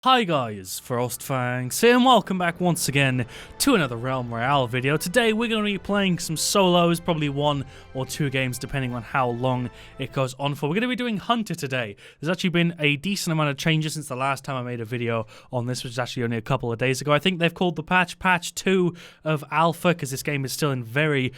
Hi guys, FrostFangs here and welcome back once again to another Realm Royale video. Today we're going to be playing some solos, probably 1 or 2 games depending on how long it goes on for. We're going to be doing Hunter today. There's actually been a decent amount of changes since the last time I made a video on this, which is actually only a couple of days ago. I think they've called the patch 2 of Alpha because this game is still in very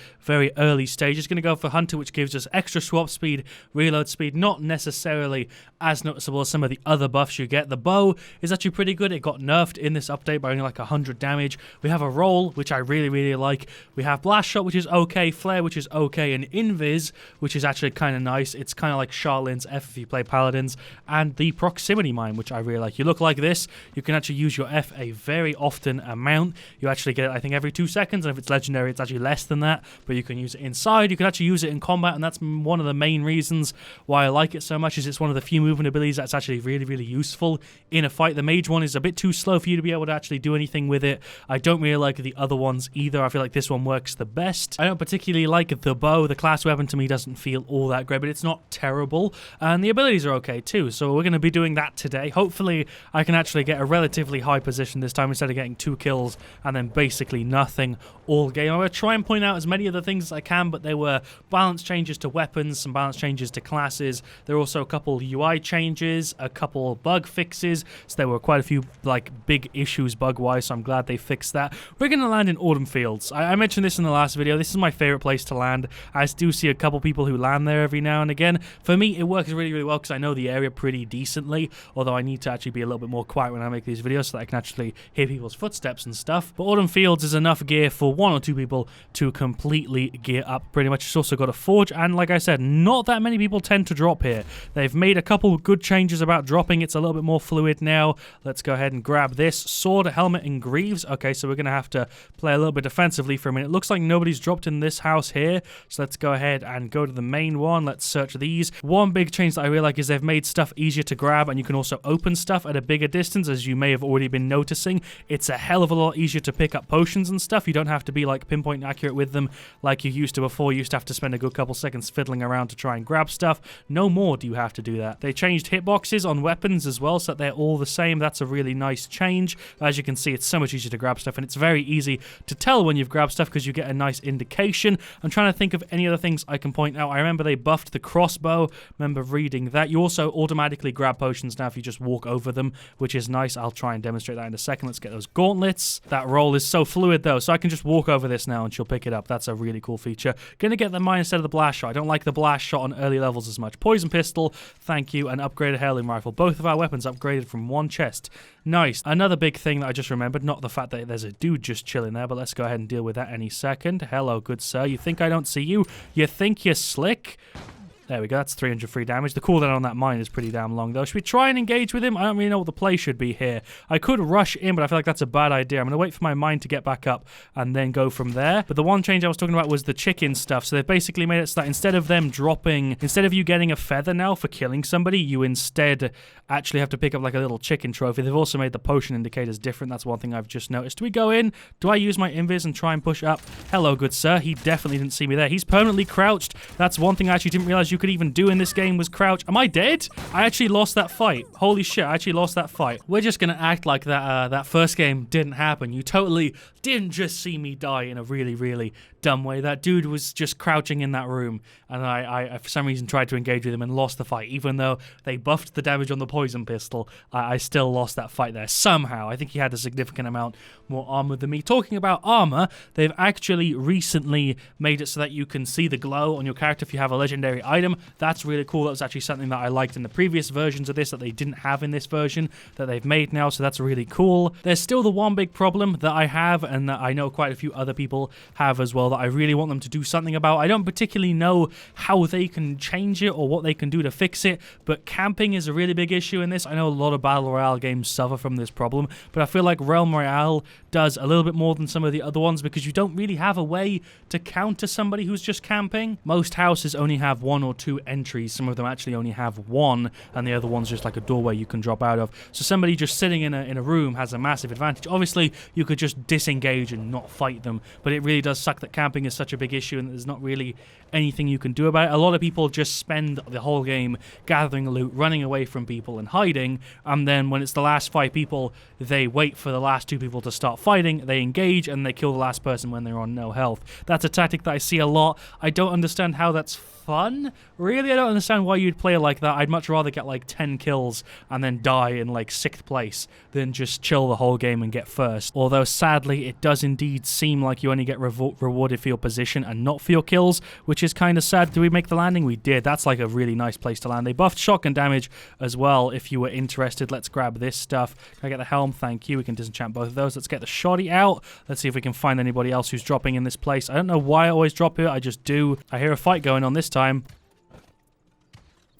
early stages. Going to go for Hunter, which gives us extra swap speed, reload speed, not necessarily as noticeable as some of the other buffs you get. The bow is actually pretty good. It got nerfed in this update by only like 100 damage. We have a roll, which I really like. We have blast shot, which is okay, flare, which is okay, and invis, which is actually kind of nice. It's kind of like Charlene's F if you play paladins, and the proximity mine, which I really like. You look like this, you can actually use your F a very often amount. You actually get it, I think, every 2 seconds, and if it's legendary, it's actually less than that, but you can use it inside. You can actually use it in combat, and that's one of the main reasons why I like it so much, is it's one of the few movement abilities that's actually really useful in a fight. The mage one is a bit too slow for you to be able to actually do anything with it. I don't really like the other ones either. I feel like this one works the best. I don't particularly like the bow. The class weapon to me doesn't feel all that great, but it's not terrible. And the abilities are okay too, so we're going to be doing that today. Hopefully I can actually get a relatively high position this time instead of getting 2 kills and then basically nothing all game. I'm going to try and point out as many of the things as I can, but there were balance changes to weapons, some balance changes to classes. There were also a couple UI changes, a couple bug fixes, so there were quite a few like big issues bug-wise, so I'm glad they fixed that. We're going to land in Autumn Fields. I mentioned this in the last video. This is my favorite place to land. I do see a couple people who land there every now and again. For me, it works really well because I know the area pretty decently, although I need to actually be a little bit more quiet when I make these videos so that I can actually hear people's footsteps and stuff. But Autumn Fields is enough gear for 1 or 2 people to completely gear up pretty much. It's also got a forge, and like I said, not that many people tend to drop here. They've made a couple good changes about dropping. It's a little bit more fluid now. Let's go ahead and grab this. Sword, helmet, and greaves. Okay, so we're going to have to play a little bit defensively for a minute. It looks like nobody's dropped in this house here, so let's go ahead and go to the main one. Let's search these. One big change that I really like is they've made stuff easier to grab, and you can also open stuff at a bigger distance, as you may have already been noticing. It's a hell of a lot easier to pick up potions and stuff. You don't have to be like pinpoint accurate with them like you used to before. You used to have to spend a good couple seconds fiddling around to try and grab stuff. No more do you have to do that. They changed hitboxes on weapons as well, so that they're all the same. That's a really nice change. As you can see, it's so much easier to grab stuff, and it's very easy to tell when you've grabbed stuff because you get a nice indication. I'm trying to think of any other things I can point out. I remember they buffed the crossbow. Remember reading that. You also automatically grab potions now if you just walk over them, which is nice. I'll try and demonstrate that in a second. Let's get those gauntlets. That roll is so fluid though, so I can just walk over this now and she'll pick it up. That's a really cool feature. Gonna get the mine instead of the blast shot. I don't like the blast shot on early levels as much. Poison pistol, thank you, and upgraded heirloom rifle. Both of our weapons upgraded from 1 chest. Nice. Another big thing that I just remembered, not the fact that there's a dude just chilling there, but let's go ahead and deal with that any second. Hello, good sir. You think I don't see you? You think you're slick? There we go, that's 300 free damage. The cooldown on that mine is pretty damn long, though. Should we try and engage with him? I don't really know what the play should be here. I could rush in, but I feel like that's a bad idea. I'm going to wait for my mine to get back up and then go from there. But the one change I was talking about was the chicken stuff. So they've basically made it so that instead of them dropping, instead of you getting a feather now for killing somebody, you instead actually have to pick up like a little chicken trophy. They've also made the potion indicators different. That's one thing I've just noticed. Do we go in? Do I use my invis and try and push up? Hello, good sir. He definitely didn't see me there. He's permanently crouched. That's one thing I actually didn't realize you could even do in this game, was crouch. Am I dead? I actually lost that fight. Holy shit, I actually lost that fight. We're just gonna act like that first game didn't happen. You totally didn't just see me die in a really dumb way. That dude was just crouching in that room, and I for some reason tried to engage with him and lost the fight. Even though they buffed the damage on the poison pistol, I still lost that fight there somehow. I think he had a significant amount more armor than me. Talking about armor, they've actually recently made it so that you can see the glow on your character if you have a legendary item. That's really cool. That was actually something that I liked in the previous versions of this that they didn't have in this version that they've made now, so that's really cool. There's still the one big problem that I have, and that I know quite a few other people have as well, that I really want them to do something about. I don't particularly know how they can change it or what they can do to fix it, but camping is a really big issue in this. I know a lot of Battle Royale games suffer from this problem, but I feel like Realm Royale does a little bit more than some of the other ones because you don't really have a way to counter somebody who's just camping. Most houses only have 1 or 2 entries. Some of them actually only have 1, and the other one's just like a doorway you can drop out of. So somebody just sitting in a room has a massive advantage. Obviously, you could just disengage and not fight them, but it really does suck that camping is such a big issue and there's not really anything you can do about it. A lot of people just spend the whole game gathering loot, running away from people and hiding, and then when it's the last 5 people, they wait for the last 2 people to start fighting, they engage, and they kill the last person when they're on no health. That's a tactic that I see a lot. I don't understand how that's fun. Really, I don't understand why you'd play like that. I'd much rather get like 10 kills and then die in like 6th place than just chill the whole game and get first. Although sadly, it does indeed seem like you only get rewarded for your position and not for your kills, which is kind of sad. Did we make the landing? We did. That's like a really nice place to land. They buffed shotgun damage as well if you were interested. Let's grab this stuff. Can I get the helm? Thank you. We can disenchant both of those. Let's get the shoddy out. Let's see if we can find anybody else who's dropping in this place. I don't know why I always drop here. I just do. I hear a fight going on this time.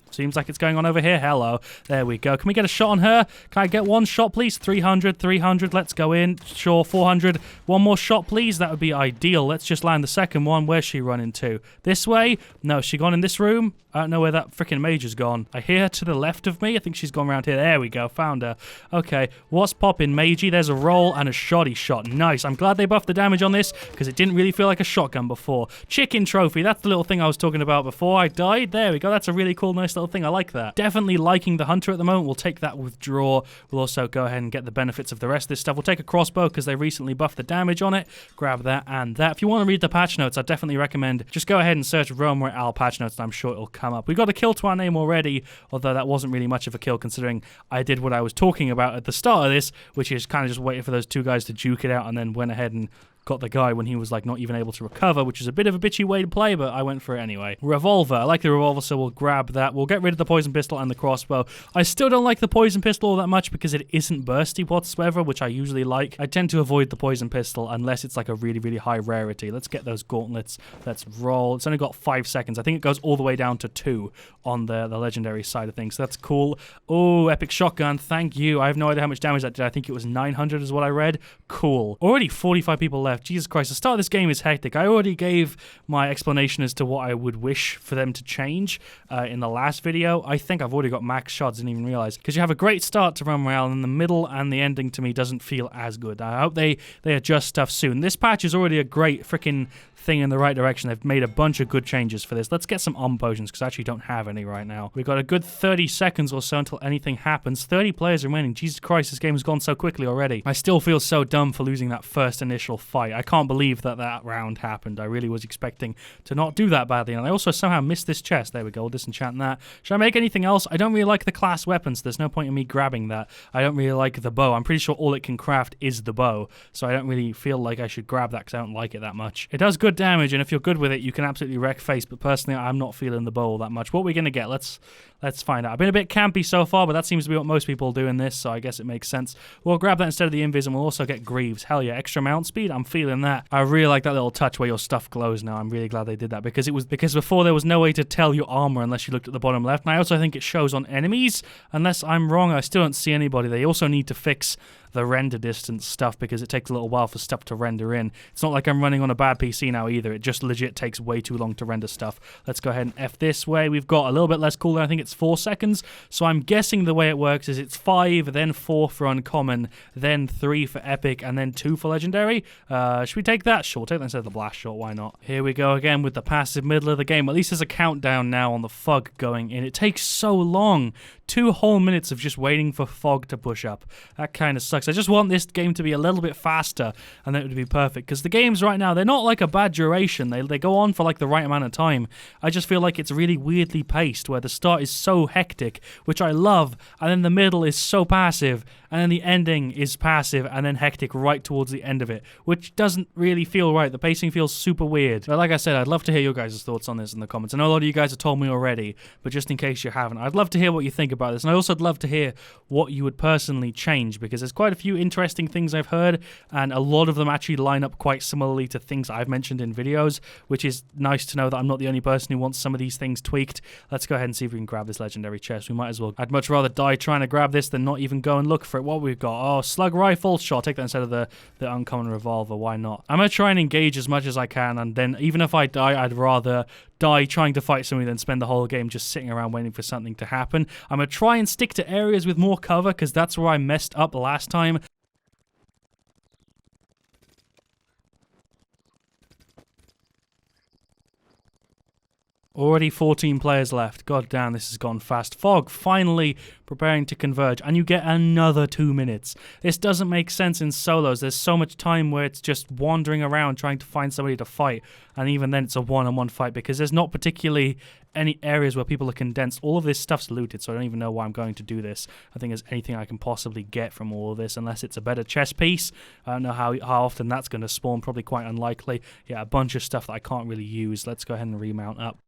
Seems like it's going on over here. Hello. There we go. Can we get a shot on her? Can I get one shot, please? 300, 300. Let's go in. Sure, 400. One more shot, please. That would be ideal. Let's just land the second one. Where's she running to? This way? No, she gone in this room? I don't know where that freaking mage has gone. I hear her to the left of me. I think she's gone around here. There we go. Found her. Okay. What's popping, magey? There's a roll and a shoddy shot. Nice. I'm glad they buffed the damage on this because it didn't really feel like a shotgun before. Chicken trophy. That's the little thing I was talking about before I died. There we go. That's a really cool, nice little thing. I like that. Definitely liking the hunter at the moment. We'll take that withdraw. We'll also go ahead and get the benefits of the rest of this stuff. We'll take a crossbow because they recently buffed the damage on it. Grab that and that. If you want to read the patch notes, I definitely recommend just go ahead and search Royale patch notes and I'm sure it'll come up. We got a kill to our name already, although that wasn't really much of a kill considering I did what I was talking about at the start of this, which is kind of just waiting for those 2 guys to juke it out and then went ahead and got the guy when he was like not even able to recover, which is a bit of a bitchy way to play, but I went for it anyway. Revolver. I like the revolver, so we'll grab that. We'll get rid of the poison pistol and the crossbow. I still don't like the poison pistol all that much because it isn't bursty whatsoever, which I usually like. I tend to avoid the poison pistol unless it's like a really, really high rarity. Let's get those gauntlets. Let's roll. It's only got 5 seconds. I think it goes all the way down to 2 on the legendary side of things. So that's cool. Oh, epic shotgun. Thank you. I have no idea how much damage that did. I think it was 900 is what I read. Cool. Already 45 people left. Jesus Christ, the start of this game is hectic. I already gave my explanation as to what I would wish for them to change in the last video. I think I've already got max shots, didn't even realize. Because you have a great start to Royale, and the middle and the ending to me doesn't feel as good. I hope they adjust stuff soon. This patch is already a great freaking thing in the right direction. They've made a bunch of good changes for this. Let's get some potions because I actually don't have any right now. We've got a good 30 seconds or so until anything happens. 30 players remaining. Jesus Christ, this game has gone so quickly already. I still feel so dumb for losing that first initial fight. I can't believe that round happened. I really was expecting to not do that badly, and I also somehow missed this chest. There we go. We'll disenchant that. Should I make anything else? I don't really like the class weapons. There's no point in me grabbing that. I don't really like the bow. I'm pretty sure all it can craft is the bow, so I don't really feel like I should grab that because I don't like it that much. It does good damage, and if you're good with it, you can absolutely wreck face, but personally, I'm not feeling the bow all that much. What are we going to get? Let's find out. I've been a bit campy so far, but that seems to be what most people do in this, so I guess it makes sense. We'll grab that instead of the invis, and we'll also get Greaves. Hell yeah, extra mount speed. I'm feeling that. I really like that little touch where your stuff glows now. I'm really glad they did that because before there was no way to tell your armor unless you looked at the bottom left, and I also think it shows on enemies. Unless I'm wrong, I still don't see anybody. They also need to fix the render distance stuff because it takes a little while for stuff to render in. It's not like I'm running on a bad PC now either. It just legit takes way too long to render stuff. Let's go ahead and F this way. We've got a little bit less cooldown. I think it's 4 seconds. So I'm guessing the way it works is it's 5, then 4 for uncommon, then 3 for epic, and then 2 for legendary. Should we take that? Sure, we'll take that instead of the blast shot. Why not? Here we go again with the passive middle of the game. At least there's a countdown now on the fog going in. It takes so long. 2 whole minutes of just waiting for fog to push up. That kind of sucks. I just want this game to be a little bit faster and then it would be perfect. Because the games right now, they're not like a bad duration. They go on for like the right amount of time. I just feel like it's really weirdly paced where the start is so hectic, which I love, and then the middle is so passive, and then the ending is passive and then hectic right towards the end of it, which doesn't really feel right. The pacing feels super weird. But like I said, I'd love to hear your guys' thoughts on this in the comments. I know a lot of you guys have told me already, but just in case you haven't, I'd love to hear what you think about this. And I also would love to hear what you would personally change, because there's quite a few interesting things I've heard, and a lot of them actually line up quite similarly to things I've mentioned in videos, which is nice to know that I'm not the only person who wants some of these things tweaked. Let's go ahead and see if we can grab this legendary chest. We might as well. I'd much rather die trying to grab this than not even go and look for it. What we've got? Oh, slug rifle. Sure, I'll take that instead of the uncommon revolver. Why not? I'm going to try and engage as much as I can, and then even if I die, I'd rather die trying to fight somebody than spend the whole game just sitting around waiting for something to happen. I'm going to try and stick to areas with more cover, because that's where I messed up last time. Already 14 players left. God damn, this has gone fast. Fog finally preparing to converge, and you get another 2 minutes. This doesn't make sense in solos. There's so much time where it's just wandering around trying to find somebody to fight, and even then it's a one-on-one fight because there's not particularly any areas where people are condensed. All of this stuff's looted, so I don't even know why I'm going to do this. I think there's anything I can possibly get from all of this, unless it's a better chess piece. I don't know how often that's going to spawn. Probably quite unlikely. Yeah, a bunch of stuff that I can't really use. Let's go ahead and remount up.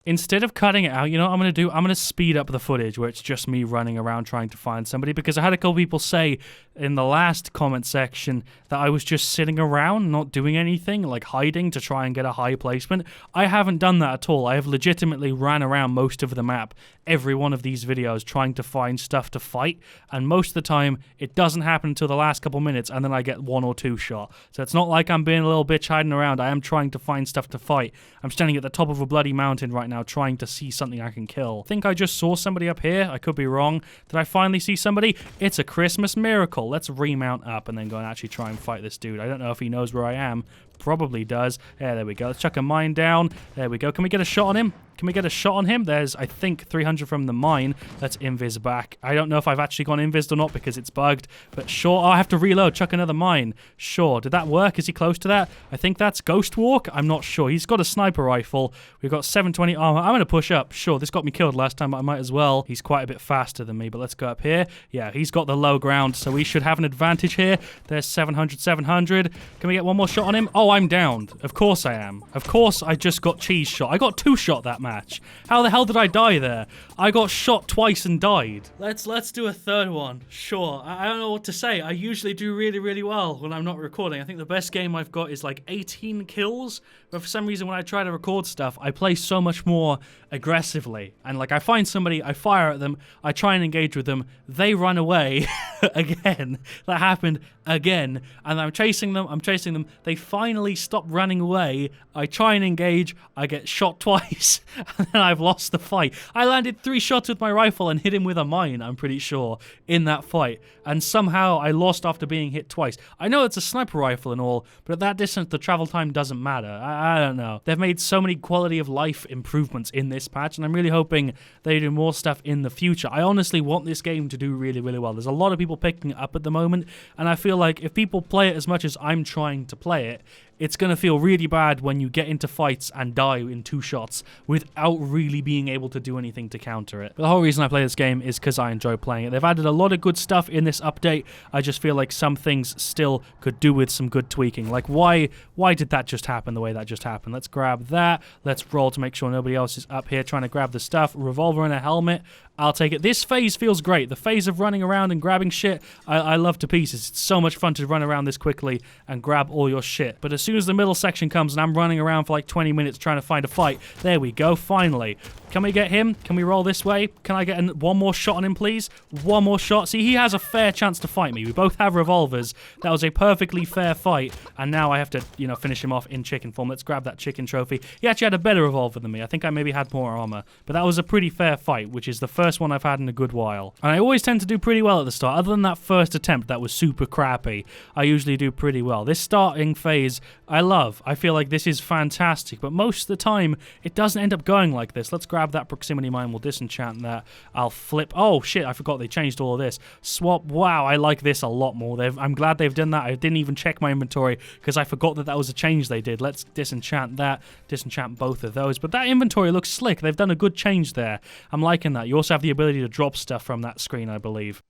Instead of cutting it out, you know what I'm going to do? I'm going to speed up the footage where it's just me running around trying to find somebody, because I had a couple people say in the last comment section that I was just sitting around not doing anything, like hiding to try and get a high placement. I haven't done that at all. I have legitimately ran around most of the map, every one of these videos, trying to find stuff to fight, and most of the time it doesn't happen until the last couple minutes, and then I get 1 or 2 shot. So it's not like I'm being a little bitch hiding around. I am trying to find stuff to fight. I'm standing at the top of a bloody mountain right now trying to see something I can kill. I think I just saw somebody up here. I could be wrong. Did I finally see somebody? It's a Christmas miracle. Let's remount up and then go and actually try and fight this dude. I don't know if he knows where I am. Probably does. Yeah, there we go. Let's chuck a mine down. There we go. Can we get a shot on him? Can we get a shot on him? There's, I think, 300 from the mine. Let's invis back. I don't know if I've actually gone invis or not because it's bugged, but sure. Oh, I have to reload. Chuck another mine. Sure. Did that work? Is he close to that? I think that's Ghost Walk. I'm not sure. He's got a sniper rifle. We've got 720 armor. I'm going to push up. Sure. This got me killed last time, but I might as well. He's quite a bit faster than me, but let's go up here. Yeah, he's got the low ground, so we should have an advantage here. There's 700, 700. Can we get one more shot on him? Oh, I'm downed. Of course I am. Of course I just got cheese shot. I got 2 shot that match. How the hell did I die there? I got shot twice and died. Let's do a third one. Sure. I don't know what to say. I usually do really, really well when I'm not recording. I think the best game I've got is like 18 kills. But for some reason when I try to record stuff, I play so much more aggressively. And like I find somebody, I fire at them, I try and engage with them, they run away again. That happened again. And I'm chasing them, they finally stop running away. I try and engage, I get shot twice, and then I've lost the fight. I landed 3 shots with my rifle and hit him with a mine, I'm pretty sure, in that fight. And somehow I lost after being hit twice. I know it's a sniper rifle and all, but at that distance the travel time doesn't matter. I don't know. They've made so many quality of life improvements in this patch, and I'm really hoping they do more stuff in the future. I honestly want this game to do really, really well. There's a lot of people picking it up at the moment, and I feel like if people play it as much as I'm trying to play it, it's going to feel really bad when you get into fights and die in 2 shots without really being able to do anything to counter it. But the whole reason I play this game is because I enjoy playing it. They've added a lot of good stuff in this update. I just feel like some things still could do with some good tweaking. Like, why did that just happen the way that just happened? Let's grab that. Let's roll to make sure nobody else is up here trying to grab the stuff. Revolver and a helmet. I'll take it. This phase feels great. The phase of running around and grabbing shit, I love to pieces. It's so much fun to run around this quickly and grab all your shit. But as soon as the middle section comes and I'm running around for like 20 minutes trying to find a fight, there we go, finally. Can we get him? Can we roll this way? Can I get one more shot on him, please? One more shot. See, he has a fair chance to fight me. We both have revolvers. That was a perfectly fair fight. And now I have to, you know, finish him off in chicken form. Let's grab that chicken trophy. He actually had a better revolver than me. I think I maybe had more armor. But that was a pretty fair fight, which is the first one I've had in a good while. And I always tend to do pretty well at the start. Other than that first attempt that was super crappy, I usually do pretty well. This starting phase, I love. I feel like this is fantastic. But most of the time, it doesn't end up going like this. Let's grab that proximity mine. We'll disenchant that. I'll flip. Oh, shit. I forgot they changed all of this. Swap. Wow, I like this a lot more. I'm glad they've done that. I didn't even check my inventory because I forgot that was a change they did. Let's disenchant that. Disenchant both of those. But that inventory looks slick. They've done a good change there. I'm liking that. You also have the ability to drop stuff from that screen, I believe.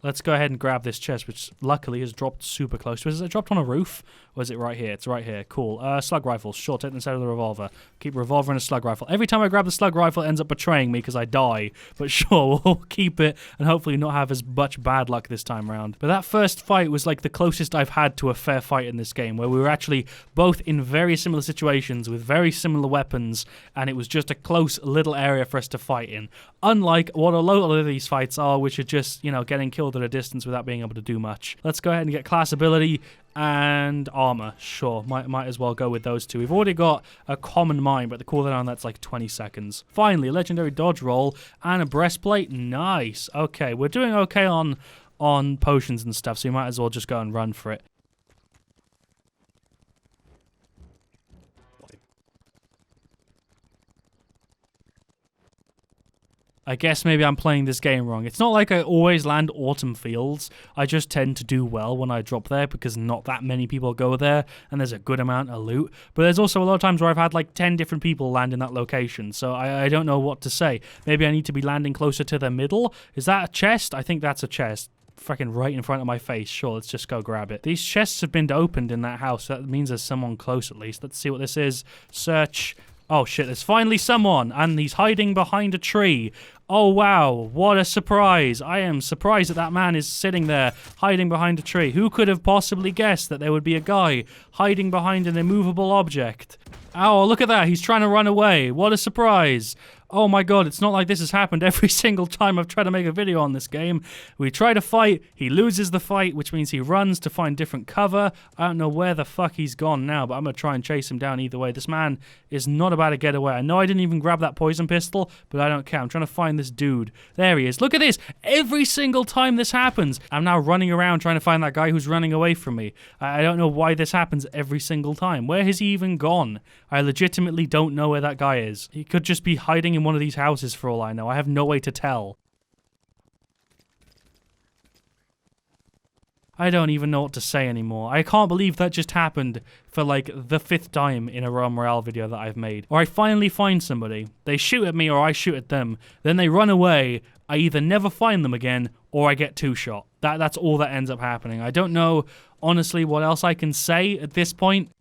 Let's go ahead and grab this chest, which luckily has dropped super close to us. Is it dropped on a roof? Or is it right here? It's right here. Cool. Slug rifles. Sure, take them instead of the revolver. Keep a revolver and a slug rifle. Every time I grab the slug rifle, it ends up betraying me because I die. But sure, we'll keep it and hopefully not have as much bad luck this time around. But that first fight was like the closest I've had to a fair fight in this game, where we were actually both in very similar situations with very similar weapons, and it was just a close little area for us to fight in. Unlike what a lot of these fights are, which are just, you know, getting killed at a distance without being able to do much. Let's go ahead and get class ability. and armor. Sure, might as well go with those two. We've already got a common mine, but the cooldown, that's like 20 seconds. Finally, a legendary dodge roll and a breastplate. Nice. Okay, we're doing okay on potions and stuff, so you might as well just go and run for it. I guess maybe I'm playing this game wrong. It's not like I always land autumn fields. I just tend to do well when I drop there because not that many people go there and there's a good amount of loot. But there's also a lot of times where I've had like 10 different people land in that location. So I don't know what to say. Maybe I need to be landing closer to the middle. Is that a chest? I think that's a chest. Freaking right in front of my face. Sure, let's just go grab it. These chests have been opened in that house. That means there's someone close at least. Let's see what this is. Search. Oh shit, there's finally someone, and he's hiding behind a tree. Oh wow, what a surprise. I am surprised that man is sitting there, hiding behind a tree. Who could have possibly guessed that there would be a guy hiding behind an immovable object? Oh, look at that, he's trying to run away. What a surprise. Oh my god, it's not like this has happened every single time I've tried to make a video on this game. We try to fight, he loses the fight, which means he runs to find different cover. I don't know where the fuck he's gone now, but I'm going to try and chase him down either way. This man is not about to get away. I know I didn't even grab that poison pistol, but I don't care. I'm trying to find this dude. There he is. Look at this. Every single time this happens, I'm now running around trying to find that guy who's running away from me. I don't know why this happens every single time. Where has he even gone? I legitimately don't know where that guy is. He could just be hiding in one of these houses for all I know. I have no way to tell. I don't even know what to say anymore. I can't believe that just happened for like the 5th time in a Royale video that I've made. Or I finally find somebody, they shoot at me or I shoot at them, then they run away, I either never find them again or I get 2-shot. That's all that ends up happening. I don't know honestly what else I can say at this point.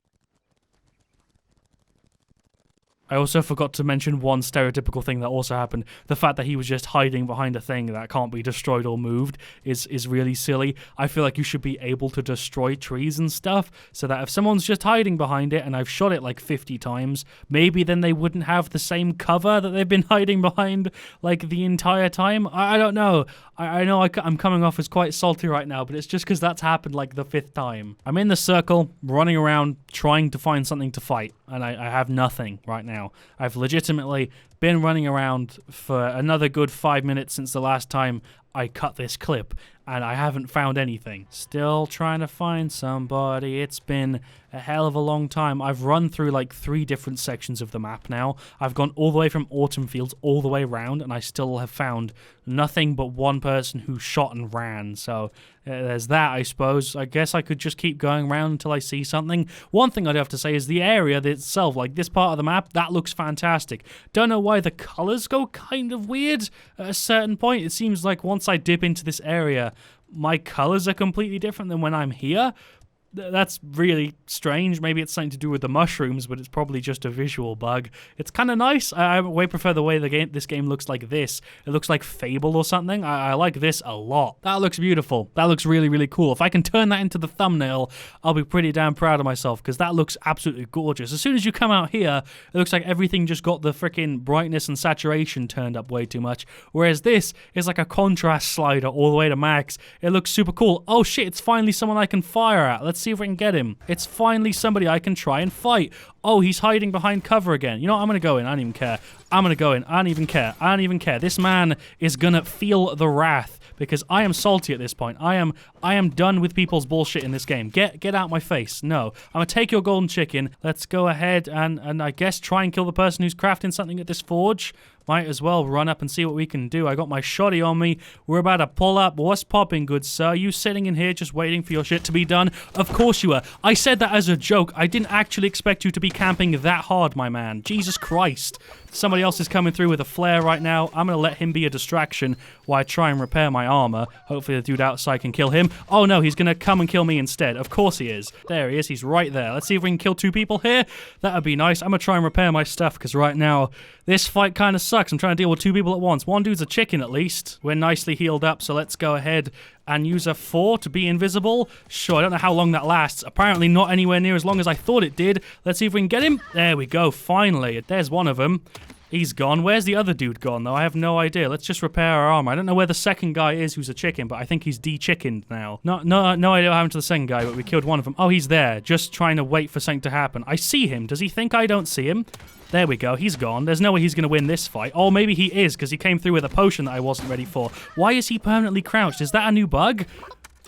I also forgot to mention one stereotypical thing that also happened. The fact that he was just hiding behind a thing that can't be destroyed or moved is really silly. I feel like you should be able to destroy trees and stuff so that if someone's just hiding behind it and I've shot it like 50 times, maybe then they wouldn't have the same cover that they've been hiding behind like the entire time. I don't know. I know I'm coming off as quite salty right now, but it's just because that's happened like the 5th time. I'm in the circle, running around, trying to find something to fight, and I have nothing right now. I've legitimately been running around for another good 5 minutes since the last time I cut this clip, and I haven't found anything. Still trying to find somebody. It's been a hell of a long time. I've run through like 3 different sections of the map now. I've gone all the way from Autumn Fields all the way around, and I still have found nothing but one person who shot and ran. So there's that, I suppose. I guess I could just keep going around until I see something. One thing I'd have to say is the area itself, like this part of the map, that looks fantastic. Don't know why the colors go kind of weird at a certain point. It seems like once I dip into this area, my colors are completely different than when I'm here. That's really strange. Maybe it's something to do with the mushrooms, but it's probably just a visual bug. It's kind of nice. I way prefer the way this game looks like this. It looks like Fable or something. I like this a lot. That looks beautiful. That looks really, really cool. If I can turn that into the thumbnail, I'll be pretty damn proud of myself because that looks absolutely gorgeous. As soon as you come out here, it looks like everything just got the freaking brightness and saturation turned up way too much. Whereas this is like a contrast slider all the way to max. It looks super cool. Oh shit, it's finally someone I can fire at. Let's see if we can get him. It's finally somebody I can try and fight. Oh, he's hiding behind cover again. You know what? I'm going to go in. I don't even care. I'm going to go in. I don't even care. I don't even care. This man is going to feel the wrath because I am salty at this point. I am done with people's bullshit in this game. Get out my face. No. I'm going to take your golden chicken. Let's go ahead and I guess try and kill the person who's crafting something at this forge. Might as well run up and see what we can do. I got my shotty on me. We're about to pull up. What's popping, good sir? You sitting in here just waiting for your shit to be done? Of course you are. I said that as a joke. I didn't actually expect you to be camping that hard, my man. Jesus Christ. Somebody else is coming through with a flare right now. I'm going to let him be a distraction while I try and repair my armor. Hopefully the dude outside can kill him. Oh no, he's going to come and kill me instead. Of course he is. There he is. He's right there. Let's see if we can kill 2 people here. That would be nice. I'm going to try and repair my stuff because right now this fight kind of sucks. I'm trying to deal with 2 people at once. One dude's a chicken at least. We're nicely healed up, so let's go ahead and use a 4 to be invisible. Sure, I don't know how long that lasts. Apparently not anywhere near as long as I thought it did. Let's see if we can get him. There we go, finally. There's one of them. He's gone. Where's the other dude gone, though? I have no idea. Let's just repair our armor. I don't know where the second guy is who's a chicken, but I think he's de-chickened now. No idea what happened to the second guy, but we killed one of them. Oh, he's there, just trying to wait for something to happen. I see him. Does he think I don't see him? There we go. He's gone. There's no way he's going to win this fight. Oh, maybe he is, because he came through with a potion that I wasn't ready for. Why is he permanently crouched? Is that a new bug?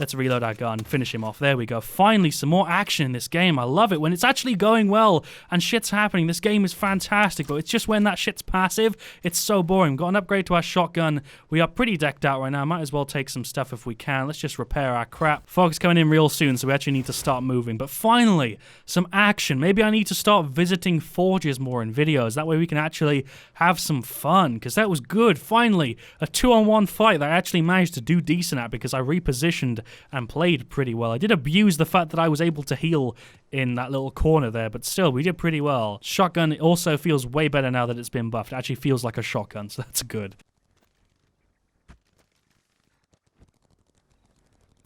Let's reload our gun, finish him off. There we go. Finally, some more action in this game. I love it when it's actually going well and shit's happening. This game is fantastic, but it's just when that shit's passive, it's so boring. We've got an upgrade to our shotgun. We are pretty decked out right now. Might as well take some stuff if we can. Let's just repair our crap. Fog's coming in real soon, so we actually need to start moving. But finally, some action. Maybe I need to start visiting forges more in videos. That way we can actually have some fun, because that was good. Finally, a 2-on-1 fight that I actually managed to do decent at because I repositioned and played pretty well. I did abuse the fact that I was able to heal in that little corner there, but still, we did pretty well. Shotgun also feels way better now that it's been buffed. It actually feels like a shotgun, so that's good.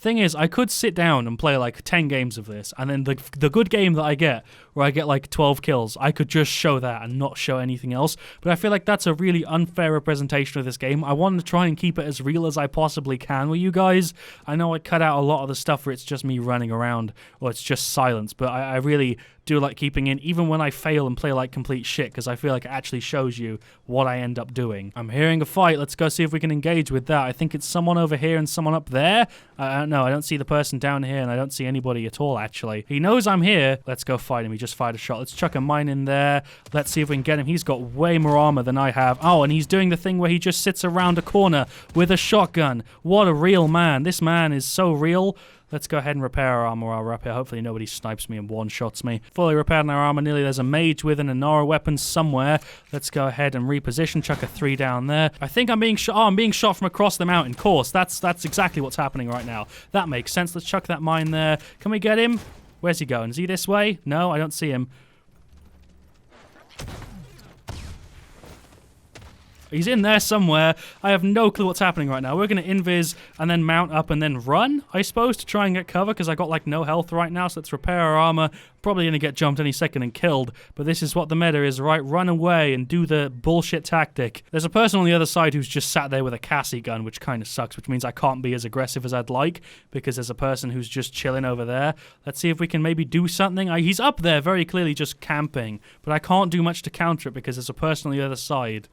Thing is, I could sit down and play like 10 games of this, and then the good game that I get, where I get like 12 kills, I could just show that and not show anything else. But I feel like that's a really unfair representation of this game. I want to try and keep it as real as I possibly can with you guys. I know I cut out a lot of the stuff where it's just me running around, or it's just silence, but I really do like keeping in, even when I fail and play like complete shit, because I feel like it actually shows you what I end up doing. I'm hearing a fight. Let's go see if we can engage with that. I think it's someone over here and someone up there. I don't know. I don't see the person down here, and I don't see anybody at all, actually. He knows I'm here. Let's go fight him. He just fired a shot. Let's chuck a mine in there. Let's see if we can get him. He's got way more armor than I have. Oh, and he's doing the thing where he just sits around a corner with a shotgun. What a real man. This man is so real. Let's go ahead and repair our armor while we're up here. Hopefully nobody snipes me and one-shots me. Fully repaired our armor. Nearly there's a mage with an Anara weapon somewhere. Let's go ahead and reposition. Chuck a 3 down there. I think I'm being shot. Oh, I'm being shot from across the mountain. Of course, that's exactly what's happening right now. That makes sense. Let's chuck that mine there. Can we get him? Where's he going? Is he this way? No, I don't see him. He's in there somewhere. I have no clue what's happening right now. We're going to invis and then mount up and then run, I suppose, to try and get cover, because I got like no health right now. So let's repair our armor. Probably going to get jumped any second and killed, but this is what the meta is, right? Run away and do the bullshit tactic. There's a person on the other side who's just sat there with a Cassie gun, which kind of sucks, which means I can't be as aggressive as I'd like, because there's a person who's just chilling over there. Let's see if we can maybe do something. He's up there very clearly just camping, but I can't do much to counter it because there's a person on the other side.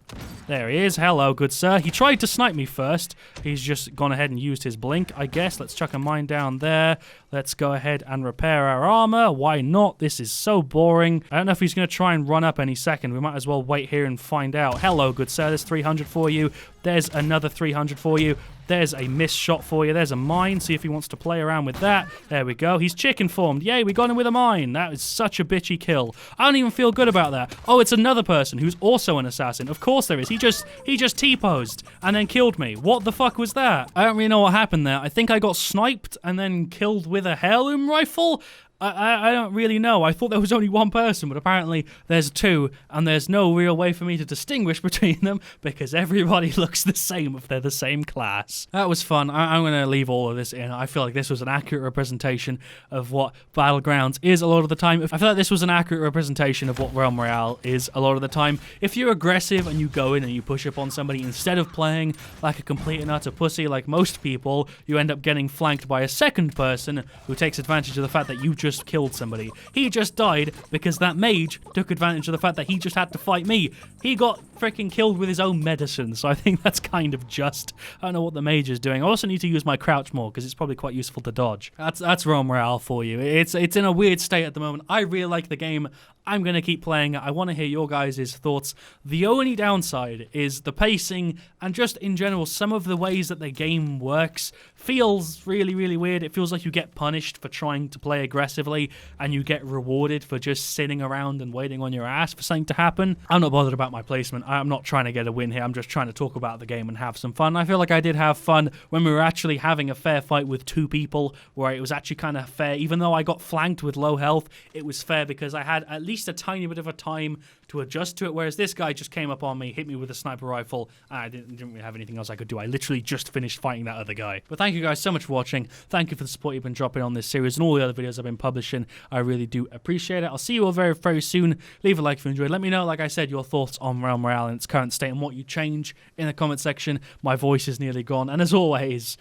There he is. Hello, good sir. He tried to snipe me first. He's just gone ahead and used his blink, I guess. Let's chuck a mine down there. Let's go ahead and repair our armor. Why not? This is so boring. I don't know if he's going to try and run up any second. We might as well wait here and find out. Hello, good sir. There's 300 for you. There's another 300 for you. There's a missed shot for you. There's a mine. See if he wants to play around with that. There we go. He's chicken formed. Yay, we got him with a mine. That is such a bitchy kill. I don't even feel good about that. Oh, it's another person who's also an assassin. Of course there is. He just T-posed and then killed me. What the fuck was that? I don't really know what happened there. I think I got sniped and then killed with a heirloom rifle. I don't really know. I thought there was only one person, but apparently there's two, and there's no real way for me to distinguish between them because everybody looks the same if they're the same class. That was fun. I'm going to leave all of this in. I feel like this was an accurate representation of what Battlegrounds is a lot of the time. I feel like this was an accurate representation of what Realm Royale is a lot of the time. If you're aggressive and you go in and you push up on somebody, instead of playing like a complete and utter pussy like most people, you end up getting flanked by a second person who takes advantage of the fact that you just killed somebody. He just died because that mage took advantage of the fact that he just had to fight me. He got freaking killed with his own medicine, so I think that's kind of just. I don't know what the mage is doing. I also need to use my crouch more because it's probably quite useful to dodge. That's Realm Royale for you. It's in a weird state at the moment. I really like the game. I'm going to keep playing it. I want to hear your guys' thoughts. The only downside is the pacing and just in general some of the ways that the game works feels really, really weird. It feels like you get punished for trying to play aggressively and you get rewarded for just sitting around and waiting on your ass for something to happen. I'm not bothered about my placement. I'm not trying to get a win here. I'm just trying to talk about the game and have some fun. I feel like I did have fun when we were actually having a fair fight with two people where it was actually kind of fair. Even though I got flanked with low health, it was fair because I had at least least a tiny bit of a time to adjust to it, whereas this guy just came up on me, hit me with a sniper rifle, and I didn't really have anything else I could do. I literally just finished fighting that other guy. But thank you guys so much for watching. Thank you for the support you've been dropping on this series and all the other videos I've been publishing. I really do appreciate it. I'll see you all very, very soon. Leave a like if you enjoyed. Let me know, like I said, your thoughts on Realm Royale in its current state and what you change in the comment section. My voice is nearly gone. And as always,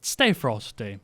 stay frosty.